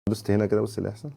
دوست هنا كده، بص اللي هيحصل.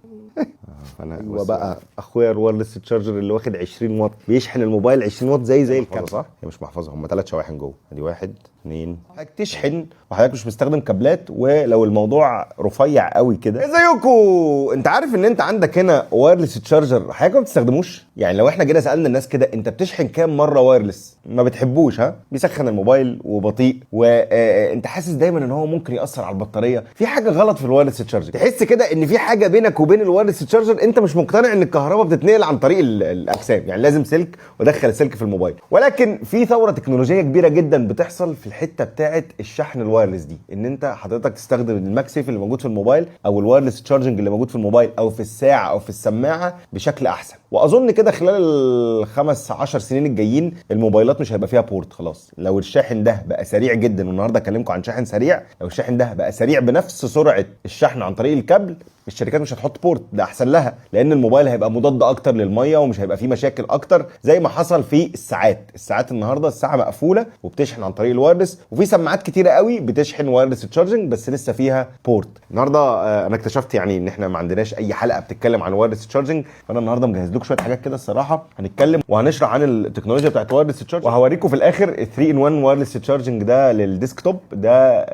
انا ايوه بقى اخويا الوايرلس تشارجر اللي واخد 20 واط بيشحن الموبايل 20 واط زي الكاميرا، صح؟ هي مش محفظه، هم 3 شواحن جوه، ادي 1 2. حضرتك تشحن وحضرتك مش مستخدم كابلات، ولو الموضوع رفيع قوي كده. ازيكم؟ انت عارف ان انت عندك هنا وايرلس تشارجر حضرتك ما بتستخدموش؟ يعني لو احنا جينا سالنا الناس كده انت بتشحن كام مره وايرلس، ما بتحبوش، ها؟ بيسخن الموبايل وبطيء، وانت حاسس دايما ان هو ممكن ياثر على البطاريه. في حاجه غلط في الوايرلس تشارجر، تحس كده ان في حاجه بينك وبين الوايرلس تشارجر، انت مش مقتنع ان الكهرباء بتتنقل عن طريق الاجسام، يعني لازم سلك ودخل السلك في الموبايل. ولكن في ثوره تكنولوجيه كبيره جدا بتحصل في الحته بتاعه الشحن الوايرلس دي، ان انت حضرتك تستخدم الماكسيف اللي موجود في الموبايل او الوايرلس تشارجنج اللي موجود في الموبايل او في الساعه او في السماعه بشكل احسن. واظن كده خلال ال15 سنين الجايين الموبايلات مش هيبقى فيها بورت خلاص. لو الشاحن ده بقى سريع جدا، والنهارده اكلمكم عن شاحن سريع، لو الشاحن ده بقى سريع بنفس سرعه الشحن عن طريق الكابل، الشركات مش هتحط بورت، ده احسن لها، لان الموبايل هيبقى مضاد اكتر للميه ومش هيبقى فيه مشاكل اكتر زي ما حصل في الساعات النهارده الساعه مقفوله وبتشحن عن طريق الوايرلس، وفي سماعات كتيره قوي بتشحن وايرلس تشارجنج بس لسه فيها بورت. النهارده انا اكتشفت يعني ان احنا ما عندناش اي حلقه بتتكلم عن وايرلس تشارجنج، فانا النهارده مجهز لكم شويه حاجات كده الصراحه، هنتكلم وهنشرح عن التكنولوجيا بتاعت وايرلس تشارجنج، وهوريكم في الاخر 3 ان 1 وايرلس تشارجنج ده للديسكتوب ده.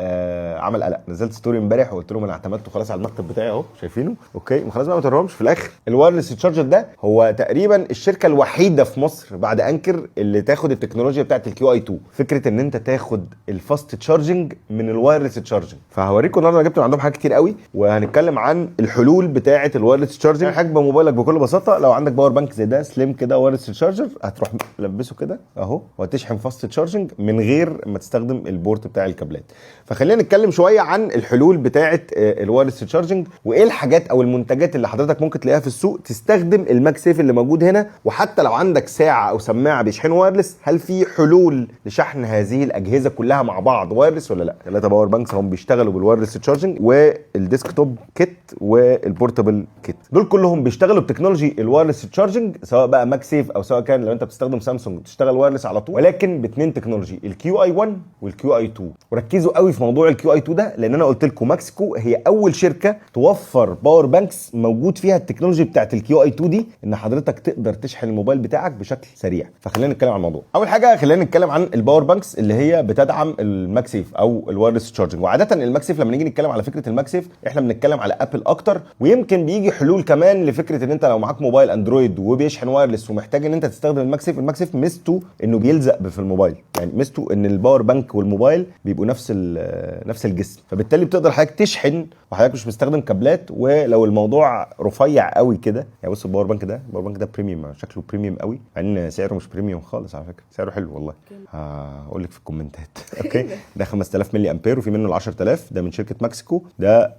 عمل قلق، نزلت ستوري امبارح وقلت لهم انا اعتمدته خلاص على المكتب بتاعي اهو، شايفينه؟ اوكي خلاص بقى ما ترهمش. في الاخر الوايرلس تشارجر ده هو تقريبا الشركه الوحيده في مصر بعد انكر اللي تاخد التكنولوجيا بتاعت الكيو اي 2، فكره ان انت تاخد الفاست تشارجنج من الوايرلس تشارجنج. فهوريكم النهارده انا جبت من عندهم حاجات كتير قوي، وهنتكلم عن الحلول بتاعه الوايرلس تشارجنج. حجم موبايلك بكل بساطه، لو عندك باور بانك زي ده سليم كده وايرلس تشارجر، هتروح لبسه كده اهو وهتشحن فاست تشارجنج من غير ما تستخدم البورت بتاع الكابلات. فخلينا نتكلم شويه عن الحلول بتاعه الوايرلس تشارجنج، وايه الحاجات او المنتجات اللي حضرتك ممكن تلاقيها في السوق تستخدم الماكسيف اللي موجود هنا. وحتى لو عندك ساعه او سماعه بيشحنوا وايرلس، هل في حلول لشحن هذه الاجهزه كلها مع بعض وايرلس ولا لا؟ 3 باور بانكس هم بيشتغلوا بالوايرلس تشارجنج، والديسكتوب كيت والبورتابل كيت، دول كلهم بيشتغلوا بتكنولوجي الوايرلس تشارجنج، سواء بقى ماكسيف او سواء كان لو انت بتستخدم سامسونج بتشتغل وايرلس على طول، ولكن باثنين تكنولوجي، الكيو اي 1 والكيو اي 2. وركزوا قوي في موضوع الكيو اي 2 ده، لان انا قلت لكم ماكسيكو هي اول شركه توفر باور بانكس موجود فيها التكنولوجي بتاعت الكيو اي 2 دي، ان حضرتك تقدر تشحن الموبايل بتاعك بشكل سريع. فخلينا نتكلم عن الموضوع. اول حاجه خلينا نتكلم عن الباور بانكس اللي هي بتدعم الماكسيف او الوايرلس تشارجنج. وعاده الماكسيف لما نيجي نتكلم على فكره الماكسيف احنا بنتكلم على ابل اكتر، ويمكن بيجي حلول كمان لفكره ان انت لو معاك موبايل اندرويد وبيشحن وايرلس ومحتاج ان انت تستخدم الماكسيف. الماكسيف ميزته انه بيلزق في الموبايل، يعني ميزته ان الباور بانك والموبايل بيبقوا نفس الجسم، فبالتالي بتقدر حضرتك تشحن وحضرتك مش مستخدم كابلات. ولو الموضوع رفيع قوي كده، يعني بص الباور بانك ده، الباور بانك ده بريميوم، شكله بريميوم قوي، مع ان سعره مش بريميوم خالص على فكره، سعره حلو والله، هقول لك في الكومنتات. اوكي ده 5000 ملي امبير، وفي منه ال 10000 ده من شركه ماكسيكو، ده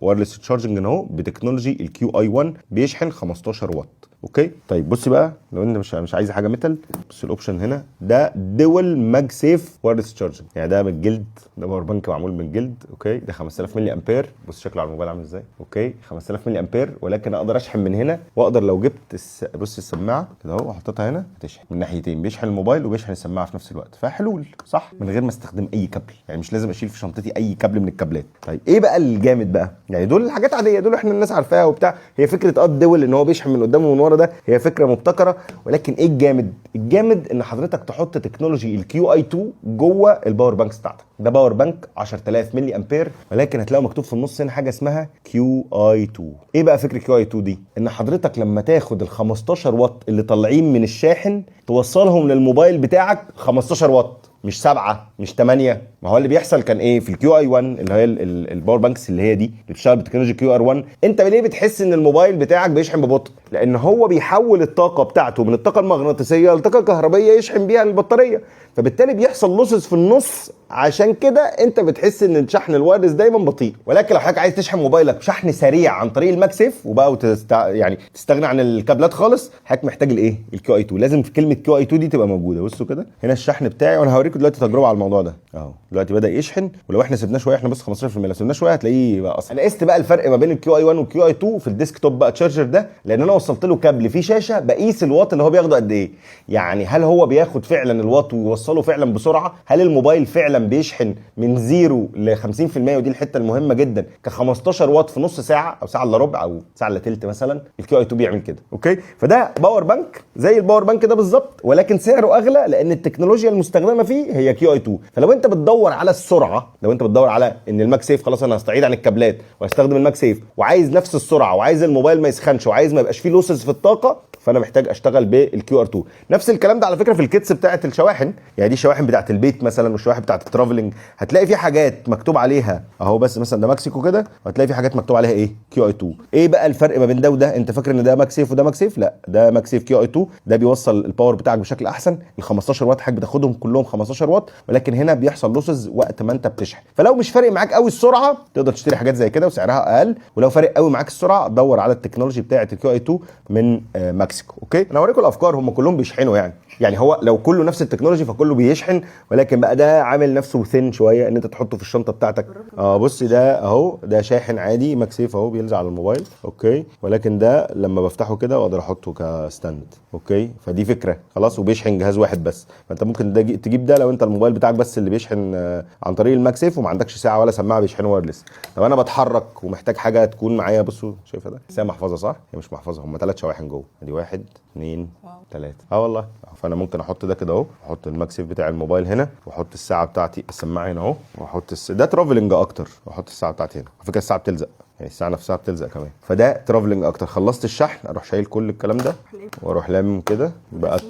وايرلس تشارجنج اهو بتكنولوجي الكيو اي 1، بيشحن 15 واط. اوكي طيب بص بقى، لو انت مش عايز حاجه ميتال، بص الاوبشن هنا ده دول ماج سيف وايرلس تشارجنج، يعني ده من الجلد، ده باور بانك معمول من الجلد. اوكي ده 5000 ملي امبير، بص شكله على الموبايل عامل ازاي. اوكي 5000 ملي امبير، ولكن اقدر اشحن من هنا، واقدر لو جبت بص السماعه كده اهو وحطيتها هنا هتشحن من ناحيتين، بيشحن الموبايل وبيشحن السماعه في نفس الوقت. فحلول صح، من غير ما استخدم اي كابل، يعني مش لازم اشيل في شنطتي اي كابل من الكابلات. طيب ايه بقى الجامد بقى؟ يعني دول الحاجات عاديه، دول احنا الناس عارفاها وبتاع، هي فكره الدول ان هو بيشحن من قدام ومن ورا، ده هي فكره مبتكره. ولكن ايه الجامد؟ الجامد ان حضرتك تحط تكنولوجي الكيو اي 2 جوه الباور بانكس بتاعتك. ده باور بانك 10000 ملي امبير، ولكن هتلاقوا مكتوب في النص هنا حاجه اسمها كيو اي 2. ايه بقى فكره كيو اي 2 دي؟ ان حضرتك لما تاخد ال 15 واط اللي طالعين من الشاحن توصلهم للموبايل بتاعك 15 واط، مش 7 مش 8. ما هو اللي بيحصل كان ايه في الكيو اي 1 اللي هي الباور بانكس اللي هي دي اللي بتشتغل بتكنولوجي كيو ار 1، انت ليه بتحس ان الموبايل بتاعك بيشحن ببطء؟ لان هو بيحول الطاقه بتاعته من الطاقه المغناطيسيه للطاقه الكهربائيه يشحن بيها البطاريه، فبالتالي بيحصل لوسز في النص. عشان كده انت بتحس ان الشحن الوايرلس دايما بطيء. ولكن لو حضرتك عايز تشحن موبايلك بشحن سريع عن طريق الماكسيف وبقى يعني تستغنى عن الكابلات خالص، حضرتك محتاج الايه؟ الكيو اي 2. لازم في كلمه كيو اي 2 دي تبقى موجوده. بصوا كده هنا الشحن بتاعي، وانا هوريكم دلوقتي تجربه على الموضوع ده اهو. دلوقتي بدا يشحن، ولو احنا سيبناه شويه، احنا بس 15%، لو سيبناه شويه هتلاقيه بقى اصلا. انا قست بقى الفرق ما بين الكيو اي 1 والكيو اي 2 في الديسكتوب بقى تشارجر ده، لان انا وصلت له كابل فيه شاشه بقيس الواط اللي هو بياخده قد ايه. يعني هل هو بياخد فعلا الواط ويوصله فعلا بسرعه؟ هل الموبايل فعلا بيشحن بيشحن من 0 ل 50%، ودي الحته المهمه جدا، ك 15 واط في نص ساعه او ساعه الا ربع او ساعه الا ثلث مثلا، الكيو اي 2 بيعمل كده. اوكي، فده باور بانك زي الباور بانك ده بالظبط، ولكن سعره اغلى لان التكنولوجيا المستخدمه فيه هي كيو اي 2. فلو انت بتدور على السرعه، لو انت بتدور على ان الماك سيف خلاص انا هستعيد عن الكابلات وهستخدم الماك سيف، وعايز نفس السرعه، وعايز الموبايل ما يسخنش، وعايز ما يبقاش فيه لوسز في الطاقه، فانا محتاج اشتغل بالكيو ار 2. نفس الكلام ده على فكره في الكيتس بتاعه الشواحن، يعني دي الشواحن بتاعه البيت مثلا والشواحن بتاعه الترافلنج، هتلاقي في حاجات مكتوب عليها اهو، بس مثلا ده ماكسيكو كده، وهتلاقي في حاجات مكتوب عليها ايه؟ كيو اي 2. ايه بقى الفرق ما بين ده وده؟ انت فاكر ان ده ماك سيف وده ماك سيف؟ لا، ده ماك سيف كيو اي 2، ده بيوصل الباور بتاعك بشكل احسن، ال 15 واط حضرتك بتاخدهم كلهم 15 واط، ولكن هنا بيحصل لوسز وقت ما انت بتشحن. فلو مش فارق معاك قوي السرعه تقدر تشتري حاجات زي كده وسعرها اقل، ولو فارق قوي معاك السرعه دور على التكنولوجي بتاعه الكيو اي 2 من ماكسيكو. اوكي، انا هوريكم الافكار، هم كلهم بيشحنوا يعني هو لو كله نفس التكنولوجي فكله بيشحن، ولكن بقى ده عامل نفسه ثين شويه ان انت تحطه في الشنطه بتاعتك. بص ده اهو، ده شاحن عادي ماك سيف اهو بيلزق على الموبايل. اوكي، ولكن ده لما بفتحه كده اقدر احطه كستاند. اوكي، فدي فكره خلاص، وبيشحن جهاز واحد بس. فانت ممكن تجيب ده لو انت الموبايل بتاعك بس اللي بيشحن عن طريق الماك سيف وما عندكش ساعه ولا سماعه بيشحنوا وايرلس. طب انا بتحرك ومحتاج حاجه تكون معايا، بصوا شايفه ده؟ بس هي محفظه صح؟ هي مش محفظه، هم 3 شواحن جوه، ادي 1 2 3. والله. فانا ممكن احط ده كده اهو، احط الماك سيف بتاع الموبايل هنا، واحط الساعه بتاعتي السماعه هنا اهو، واحط ده ترافلنج اكتر، واحط الساعه بتاعتي هنا. على فكره الساعه بتلزق، يعني الساعه نفسها بتلزق كمان، فده ترافلنج اكتر. خلصت الشحن اروح شايل كل الكلام ده واروح لامم كده،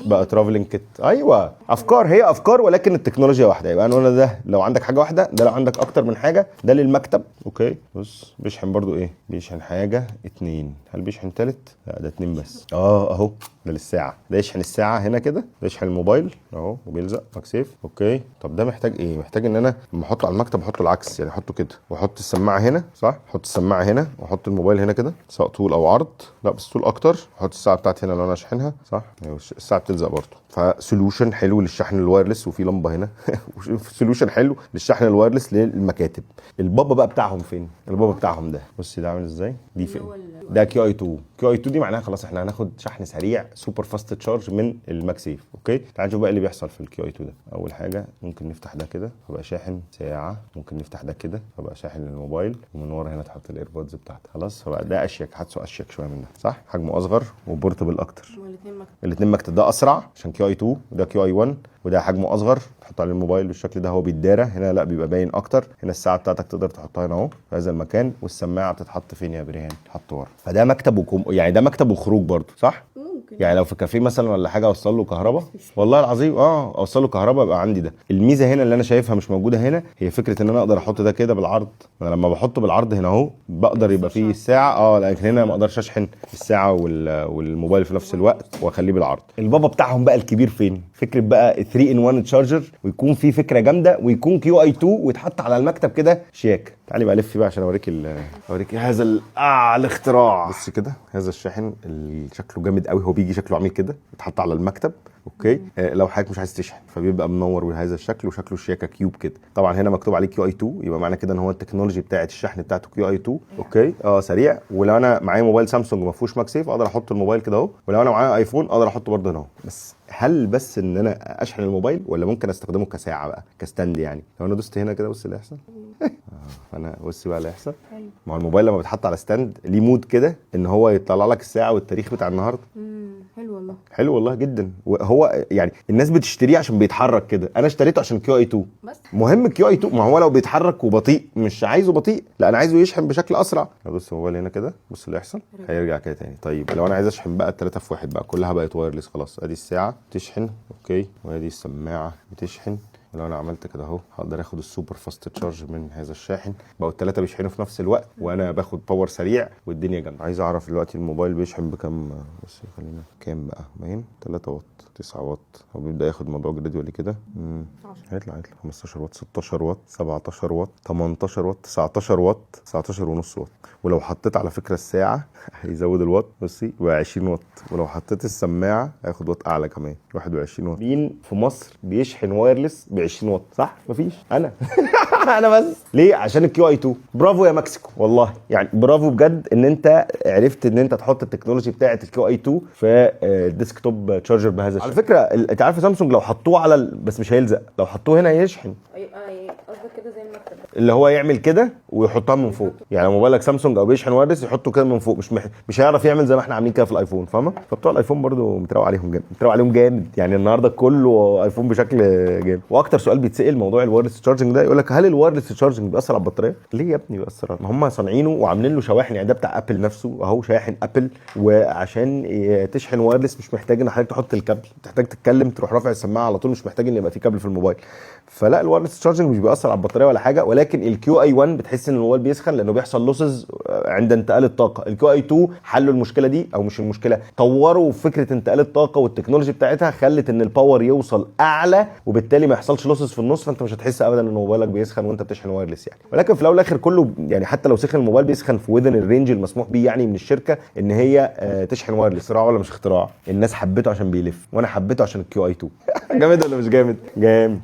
بقى ترافلنج كيت. ايوه، افكار، هي افكار ولكن التكنولوجيا واحده. يبقى انا قلنا ده لو عندك حاجه واحده، ده لو عندك اكتر من حاجه، ده للمكتب. اوكي، بص بيشحن برضو ايه؟ بيشحن حاجه 2. هل بيشحن تالت؟ لا، ده 2 بس. اهو ده للساعه، ده يشحن الساعه هنا كده، ده يشحن الموبايل اهو وبيلزق ماك سيف. اوكي، طب ده محتاج ايه؟ محتاج ان انا لما احطه على المكتب احطه العكس، يعني احطه كده واحط السماعه هنا صح، احط السماعه هنا واحط الموبايل هنا كده، سواء طول او عرض. لا بس طول اكتر. احط الساعه بتاعتي هنا لو انا اشحنها صح، الساعه بتلزق برضه. فسولوشن حلو للشحن الوايرلس، وفي لمبه هنا سولوشن حلو للشحن الوايرلس للمكاتب. البابا بقى بتاعهم فين؟ البابا بتاعهم ده بص ده عامل ازاي، دي فين؟ ده كيو اي 2. كيو اي 2 دي معناها خلاص احنا هناخد شحن سريع سوبر فاست تشارج من الماك سيف. اوكي، تعال نشوف بقى اللي بيحصل في الكيو اي 2 ده. اول حاجه ممكن نفتح ده كده فبقى شاحن ساعه، ممكن نفتح ده كده فبقى شاحن الموبايل، ومن ورا هنا تحط الايربودز بتاعتك. خلاص، فبقى ده اشيك، حاسه اشيك شويه من ده صح، حجمه اصغر وبورتبل اكتر. الاثنين مكتب، ده اسرع عشان كيو اي 2 وده كيو اي 1، وده حجمه اصغر تحط على الموبايل بالشكل ده، هو بيتدارى هنا، لا بيبقى باين اكتر. هنا الساعه بتاعتك تقدر تحطها هنا اهو في هذا المكان، والسماعه بتتحط فين يا بريهان؟ تحط ورا. فده مكتب يعني ده مكتب وخروج برضه صح؟ ممكن يعني لو في كافيه مثلا ولا حاجه اوصل له كهرباء، والله العظيم اوصل له كهرباء يبقى عندي ده. الميزه هنا اللي انا شايفها مش موجوده هنا هي فكره ان انا اقدر احط ده كده بالعرض. انا لما بحطه بالعرض هنا اهو بقدر يبقى فيه الساعه لكن هنا ما اقدرش اشحن الساعه والموبايل في نفس الوقت واخليه بالعرض. البابا بتاعهم بقى الكبير فين؟ فكره بقى 3 ان 1 تشارجر، ويكون في فكره جامده، ويكون كيو اي 2 ويتحط على المكتب كده شياك. تعالي بقى الف بقى عشان اوريك هذا الاختراع. بص كده، هذا الشاحن شكله جامد قوي، هو بيجي شكله عامل كده يتحط على المكتب. اوكي، لو حضرتك مش عايز تشحن فبيبقى منور بهذا الشكل، وشكله شياكه كيوب كده. طبعا هنا مكتوب عليه كيو اي 2، يبقى معنى كده ان هو التكنولوجي بتاعه الشحن بتاعته كيو اي 2. اوكي، سريع. ولو انا معايا موبايل سامسونج ما فيهوش ماك سيف اقدر احط الموبايل كده اهو، ولو انا معايا ايفون اقدر احطه برده هنا اهو. بس هل بس ان انا اشحن الموبايل ولا ممكن استخدمه كساعه بقى كستاند؟ يعني لو انا دوست هنا كده بص اللي هيحصل. انا بص بقى اللي هيحصل. ما هو الموبايل لما بيتحط على ستاند ليه مود كده ان هو يطلع لك الساعه والتاريخ بتاع النهارده. حلو والله، حلو والله جدا. وهو يعني الناس بتشتريه عشان بيتحرك كده، انا اشتريته عشان كيو اي 2 بس. مهم كيو اي 2، ما هو لو بيتحرك وبطيء مش عايزه بطيء، لا انا عايزه يشحن بشكل اسرع. بص الموبايل هنا كده، بص اللي هيحصل، هيرجع كده تاني. طيب لو انا عايز اشحن بقى 3 في 1 بقى، كلها بقت وايرلس خلاص. ادي الساعه تشحن اوكي، وادي السماعه بتشحن، ولو انا عملت كده اهو هقدر اخد السوبر فاست تشارج من هذا الشاحن. بقوا الثلاثه بيشحنوا في نفس الوقت وانا باخد باور سريع والدنيا جامده. عايز اعرف دلوقتي الموبايل بيشحن بكام؟ بس خلينا كام بقى، باين 3 واط 9 واط. هو بيبدا ياخد موضوع جراديوالي كده. هيطلع 15 واط 16 واط 17 واط 18 واط 19 واط 19 ونص واط. ولو حطيت على فكره الساعه هيزود الواط، بصي بقى 20 واط. ولو حطيت السماعه هياخد واط اعلى كمان 21 واط. مين في مصر بيشحن وايرلس ب ب 20 واط صح؟ مفيش. انا انا بس ليه؟ عشان الكيو اي 2. برافو يا مكسيكو والله، يعني برافو بجد ان انت عرفت ان انت تحط التكنولوجي بتاعه الكيو اي 2 في الديسكتوب تشارجر بهذا الشكل. على فكره انت عارف سامسونج لو حطوه على بس مش هيلزق، لو حطوه هنا هيشحن. قصدك كده زي المكتب اللي هو يعمل كده ويحطها من فوق، يعني موبايلك سامسونج او بيشحن وايرلس يحطه كده من فوق، مش هيعرف يعمل زي ما احنا عاملين كده في الايفون، فاهمه؟ فبتوع الايفون برضو متراوق عليهم جامد، متراوق عليهم جامد، يعني النهارده كله ايفون بشكل جامد. واكتر سؤال بيتسال موضوع الوايرلس تشارجنج ده، يقول لك هل الوايرلس تشارجنج بيأثر على البطاريه؟ ليه يا ابني بيأثر؟ ما هم صانعينه وعاملين له شواحن، يعني ده بتاع ابل نفسه اهو، شاحن ابل، وعشان تشحن وايرلس مش محتاج ان حضرتك تحط الكابل، تحتاج تتكلم تروح رافع السماعه على طول، مش محتاج ان يبقى في كابل في الموبايل. فلا الوايرلس تشارجنج مش بيأثر على البطاريه ولا حاجه، ولكن الكيو اي 1 بتحس ان الموبايل بيسخن لانه بيحصل لوسز عند انتقال الطاقه. الكيو اي 2 حلوا المشكله دي، او مش المشكله، طوروا فكره انتقال الطاقه والتكنولوجي بتاعتها، خلت ان الباور يوصل اعلى وبالتالي ما يحصلش لوسز في النص، فانت مش هتحس ابدا ان موبايلك بيسخن وانت بتشحن وايرلس يعني. ولكن في الاول والاخر كله يعني حتى لو سخن الموبايل بيسخن في وذن الرينج المسموح بيه يعني من الشركه ان هي تشحن وايرلس. اختراع ولا مش اختراع؟ الناس حبته عشان بيلف، وانا حبيته عشان الكيو اي 2. جامد ولا مش جامد؟ جامد.